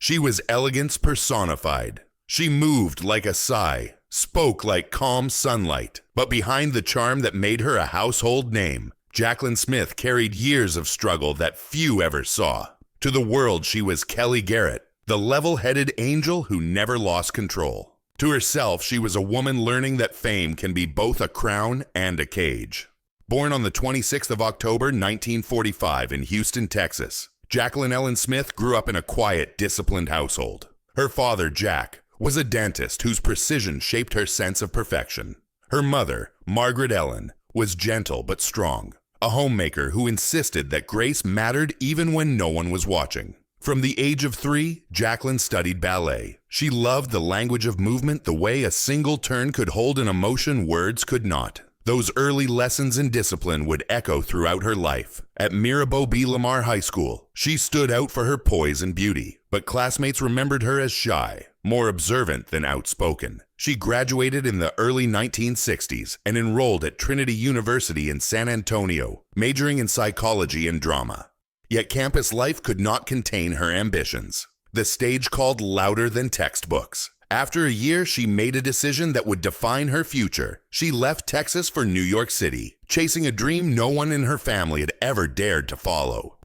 She was elegance personified. She moved like a sigh, spoke like calm sunlight. But behind the charm that made her a household name, Jaclyn Smith carried years of struggle that few ever saw. To the world, she was Kelly Garrett, the level-headed angel who never lost control. To herself, she was a woman learning that fame can be both a crown and a cage. Born on the 26th of October, 1945 in Houston, Texas, Jaclyn Ellen Smith grew up in a quiet, disciplined household. Her father, Jack, was a dentist whose precision shaped her sense of perfection. Her mother, Margaret Ellen, was gentle but strong, a homemaker who insisted that grace mattered even when no one was watching. From the age of 3, Jaclyn studied ballet. She loved the language of movement the way a single turn could hold an emotion words could not. Those early lessons in discipline would echo throughout her life. At Mirabeau B. Lamar High School, she stood out for her poise and beauty, but classmates remembered her as shy, more observant than outspoken. She graduated in the early 1960s and enrolled at Trinity University in San Antonio, majoring in psychology and drama. Yet campus life could not contain her ambitions. The stage called louder than textbooks. After a year, she made a decision that would define her future. She left Texas for New York City, chasing a dream no one in her family had ever dared to follow.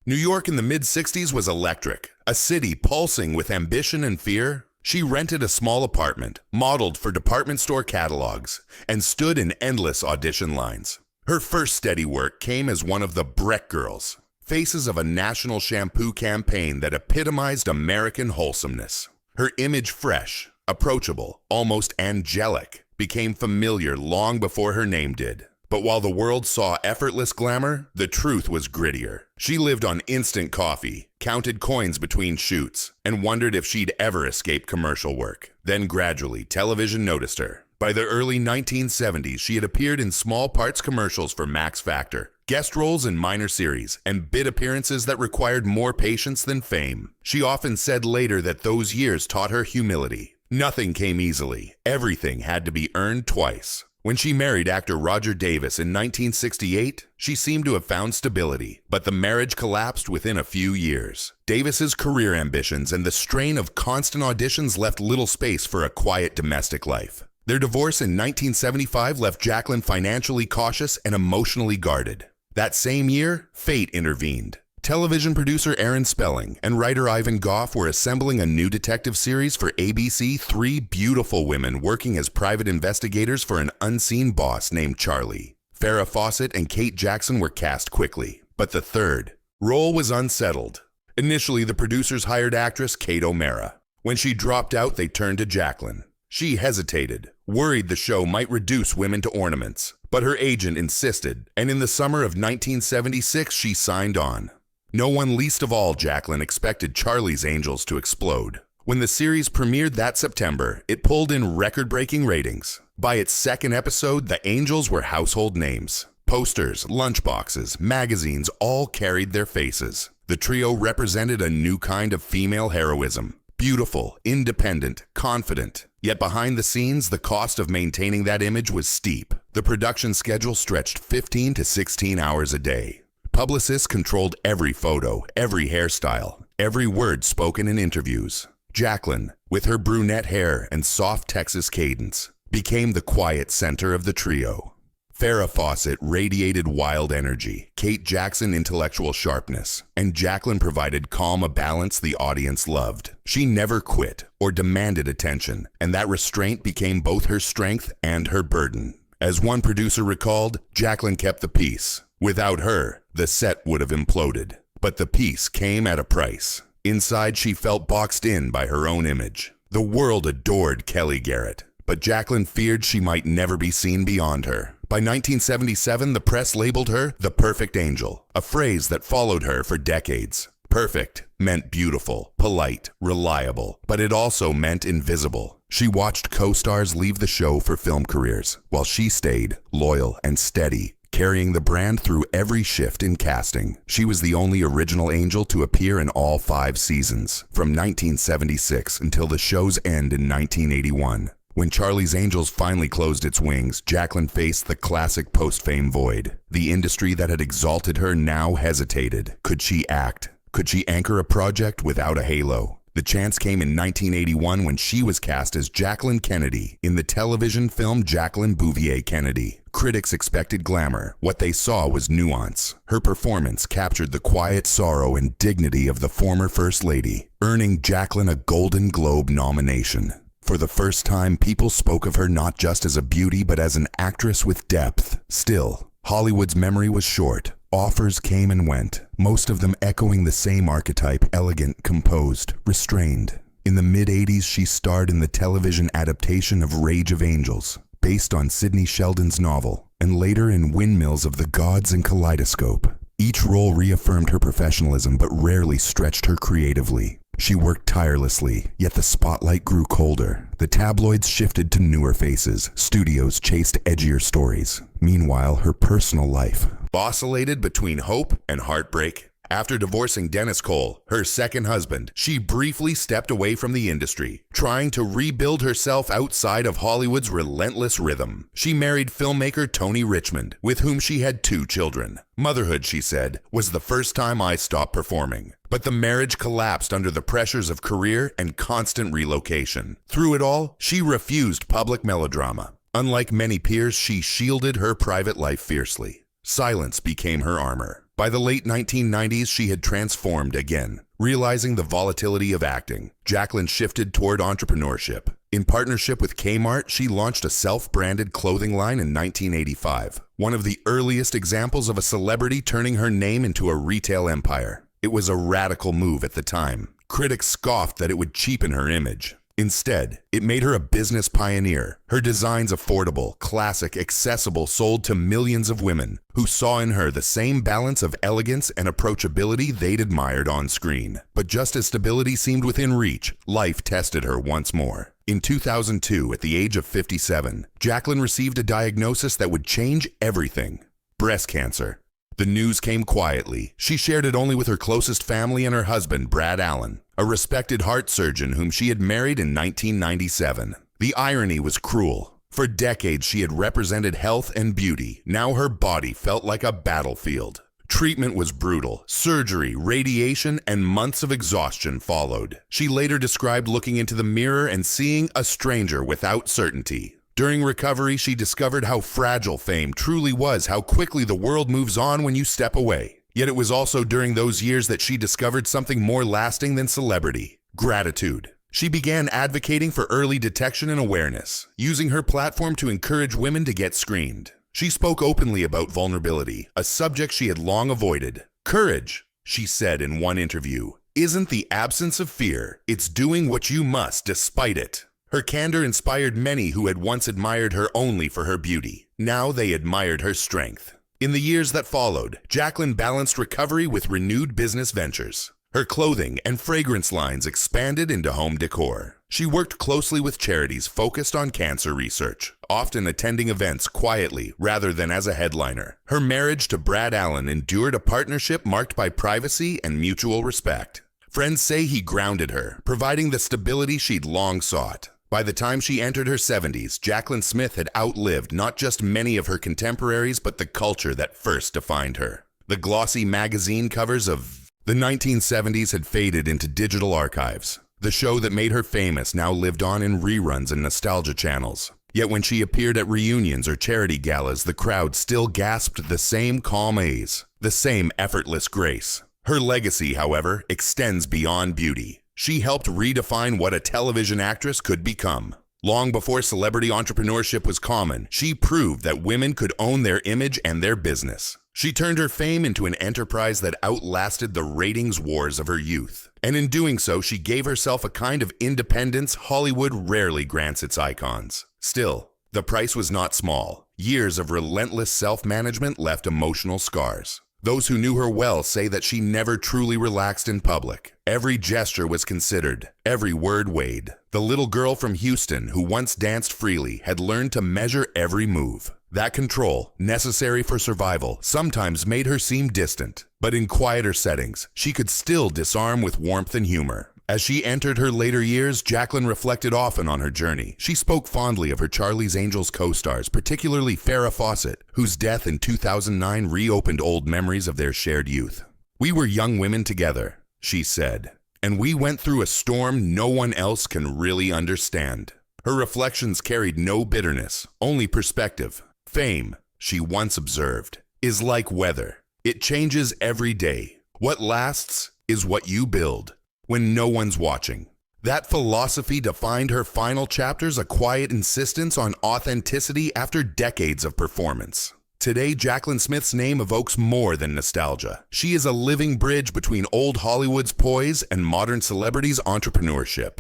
New York in the mid-60s was electric, a city pulsing with ambition and fear. She rented a small apartment, modeled for department store catalogs, and stood in endless audition lines. Her first steady work came as one of the Breck Girls, faces of a national shampoo campaign that epitomized American wholesomeness. Her image, fresh, approachable, almost angelic, became familiar long before her name did. But while the world saw effortless glamour, the truth was grittier. She lived on instant coffee, counted coins between shoots, and wondered if she'd ever escape commercial work. Then gradually, television noticed her. By the early 1970s, she had appeared in small parts commercials for Max Factor, guest roles in minor series, and bit appearances that required more patience than fame. She often said later that those years taught her humility. Nothing came easily. Everything had to be earned twice. When she married actor Roger Davis in 1968, she seemed to have found stability, but the marriage collapsed within a few years. Davis's career ambitions and the strain of constant auditions left little space for a quiet domestic life. Their divorce in 1975 left Jaclyn financially cautious and emotionally guarded. That same year, fate intervened. Television producer Aaron Spelling and writer Ivan Goff were assembling a new detective series for ABC, 3 beautiful women working as private investigators for an unseen boss named Charlie. Farrah Fawcett and Kate Jackson were cast quickly, but the third role was unsettled. Initially, the producers hired actress Kate O'Mara. When she dropped out, they turned to Jaclyn. She hesitated, worried the show might reduce women to ornaments, but her agent insisted, and in the summer of 1976, she signed on. No one, least of all Jaclyn, expected Charlie's Angels to explode. When the series premiered that September, it pulled in record-breaking ratings. By its second episode, the Angels were household names. Posters, lunchboxes, magazines all carried their faces. The trio represented a new kind of female heroism. Beautiful, independent, confident. Yet behind the scenes, the cost of maintaining that image was steep. The production schedule stretched 15 to 16 hours a day. Publicists controlled every photo, every hairstyle, every word spoken in interviews. Jaclyn, with her brunette hair and soft Texas cadence, became the quiet center of the trio. Farrah Fawcett radiated wild energy, Kate Jackson intellectual sharpness, and Jaclyn provided calm, a balance the audience loved. She never quit or demanded attention, and that restraint became both her strength and her burden. As one producer recalled, Jaclyn kept the peace. Without her, the set would have imploded. But the peace came at a price. Inside, she felt boxed in by her own image. The world adored Kelly Garrett, but Jaclyn feared she might never be seen beyond her. By 1977, the press labeled her the perfect angel, a phrase that followed her for decades. Perfect meant beautiful, polite, reliable, but it also meant invisible. She watched co-stars leave the show for film careers, while she stayed loyal and steady, carrying the brand through every shift in casting. She was the only original angel to appear in all 5 seasons, from 1976 until the show's end in 1981. When Charlie's Angels finally closed its wings, Jaclyn faced the classic post-fame void. The industry that had exalted her now hesitated. Could she act? Could she anchor a project without a halo? The chance came in 1981 when she was cast as Jaclyn Kennedy in the television film Jacqueline Bouvier Kennedy. Critics expected glamour. What they saw was nuance. Her performance captured the quiet sorrow and dignity of the former First Lady, earning Jaclyn a Golden Globe nomination. For the first time, people spoke of her not just as a beauty, but as an actress with depth. Still, Hollywood's memory was short. Offers came and went, most of them echoing the same archetype: elegant, composed, restrained. In the mid-'80s, she starred in the television adaptation of Rage of Angels, based on Sidney Sheldon's novel, and later in Windmills of the Gods and Kaleidoscope. Each role reaffirmed her professionalism but rarely stretched her creatively. She worked tirelessly, yet the spotlight grew colder. The tabloids shifted to newer faces. Studios chased edgier stories. Meanwhile, her personal life oscillated between hope and heartbreak. After divorcing Dennis Cole, her second husband, she briefly stepped away from the industry, trying to rebuild herself outside of Hollywood's relentless rhythm. She married filmmaker Tony Richmond, with whom she had 2 children. Motherhood, she said, was the first time I stopped performing. But the marriage collapsed under the pressures of career and constant relocation. Through it all, she refused public melodrama. Unlike many peers, she shielded her private life fiercely. Silence became her armor. By the late 1990s, she had transformed again. Realizing the volatility of acting, Jaclyn shifted toward entrepreneurship. In partnership with Kmart, she launched a self-branded clothing line in 1985, one of the earliest examples of a celebrity turning her name into a retail empire. It was a radical move at the time. Critics scoffed that it would cheapen her image. Instead, it made her a business pioneer. Her designs, affordable, classic, accessible, sold to millions of women who saw in her the same balance of elegance and approachability they'd admired on screen. But just as stability seemed within reach, life tested her once more. In 2002, at the age of 57, Jaclyn received a diagnosis that would change everything: breast cancer. The news came quietly. She shared it only with her closest family and her husband, Brad Allen, a respected heart surgeon whom she had married in 1997. The irony was cruel. For decades, she had represented health and beauty. Now her body felt like a battlefield. Treatment was brutal. Surgery, radiation, and months of exhaustion followed. She later described looking into the mirror and seeing a stranger without certainty. During recovery, she discovered how fragile fame truly was, how quickly the world moves on when you step away. Yet it was also during those years that she discovered something more lasting than celebrity: gratitude. She began advocating for early detection and awareness, using her platform to encourage women to get screened. She spoke openly about vulnerability, a subject she had long avoided. "Courage," she said in one interview, "isn't the absence of fear, it's doing what you must despite it." Her candor inspired many who had once admired her only for her beauty. Now they admired her strength. In the years that followed, Jaclyn balanced recovery with renewed business ventures. Her clothing and fragrance lines expanded into home decor. She worked closely with charities focused on cancer research, often attending events quietly rather than as a headliner. Her marriage to Brad Allen endured a partnership marked by privacy and mutual respect. Friends say he grounded her, providing the stability she'd long sought. By the time she entered her 70s, Jaclyn Smith had outlived not just many of her contemporaries, but the culture that first defined her. The glossy magazine covers of the 1970s had faded into digital archives. The show that made her famous now lived on in reruns and nostalgia channels. Yet when she appeared at reunions or charity galas, the crowd still gasped the same calm ease, the same effortless grace. Her legacy, however, extends beyond beauty. She helped redefine what a television actress could become. Long before celebrity entrepreneurship was common, she proved that women could own their image and their business. She turned her fame into an enterprise that outlasted the ratings wars of her youth. And in doing so, she gave herself a kind of independence Hollywood rarely grants its icons. Still, the price was not small. Years of relentless self-management left emotional scars. Those who knew her well say that she never truly relaxed in public. Every gesture was considered, every word weighed. The little girl from Houston who once danced freely had learned to measure every move. That control, necessary for survival, sometimes made her seem distant. But in quieter settings, she could still disarm with warmth and humor. As she entered her later years, Jaclyn reflected often on her journey. She spoke fondly of her Charlie's Angels co-stars, particularly Farrah Fawcett, whose death in 2009 reopened old memories of their shared youth. "We were young women together," she said, and we went through a storm no one else can really understand. Her reflections carried no bitterness, only perspective. Fame, she once observed, is like weather. It changes every day. What lasts is what you build when no one's watching. That philosophy defined her final chapters, a quiet insistence on authenticity after decades of performance. Today, Jaclyn Smith's name evokes more than nostalgia. She is a living bridge between old Hollywood's poise and modern celebrities' entrepreneurship.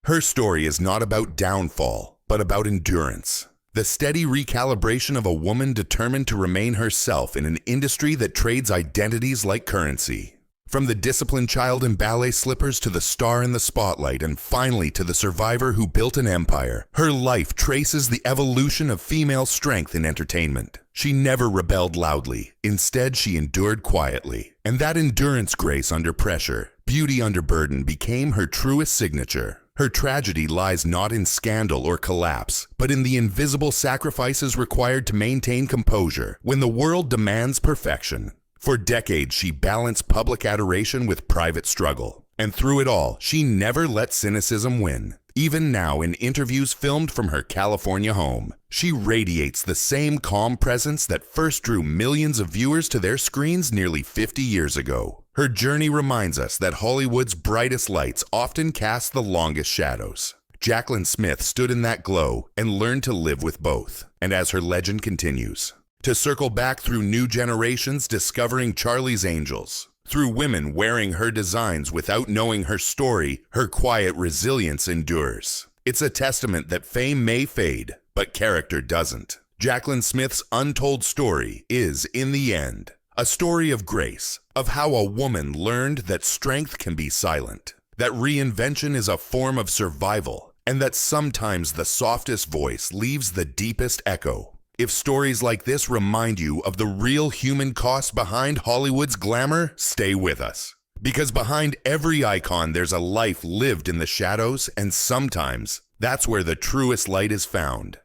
Her story is not about downfall, but about endurance. The steady recalibration of a woman determined to remain herself in an industry that trades identities like currency. From the disciplined child in ballet slippers to the star in the spotlight, and finally to the survivor who built an empire, her life traces the evolution of female strength in entertainment. She never rebelled loudly. Instead, she endured quietly. And that endurance, grace under pressure, beauty under burden, became her truest signature. Her tragedy lies not in scandal or collapse, but in the invisible sacrifices required to maintain composure when the world demands perfection. For decades, she balanced public adoration with private struggle. And through it all, she never let cynicism win. Even now, in interviews filmed from her California home, she radiates the same calm presence that first drew millions of viewers to their screens nearly 50 years ago. Her journey reminds us that Hollywood's brightest lights often cast the longest shadows. Jaclyn Smith stood in that glow and learned to live with both. And as her legend continues, to circle back through new generations discovering Charlie's Angels, through women wearing her designs without knowing her story, her quiet resilience endures. It's a testament that fame may fade, but character doesn't. Jaclyn Smith's untold story is, in the end, a story of grace, of how a woman learned that strength can be silent, that reinvention is a form of survival, and that sometimes the softest voice leaves the deepest echo. If stories like this remind you of the real human cost behind Hollywood's glamour, stay with us. Because behind every icon there's a life lived in the shadows, and sometimes that's where the truest light is found.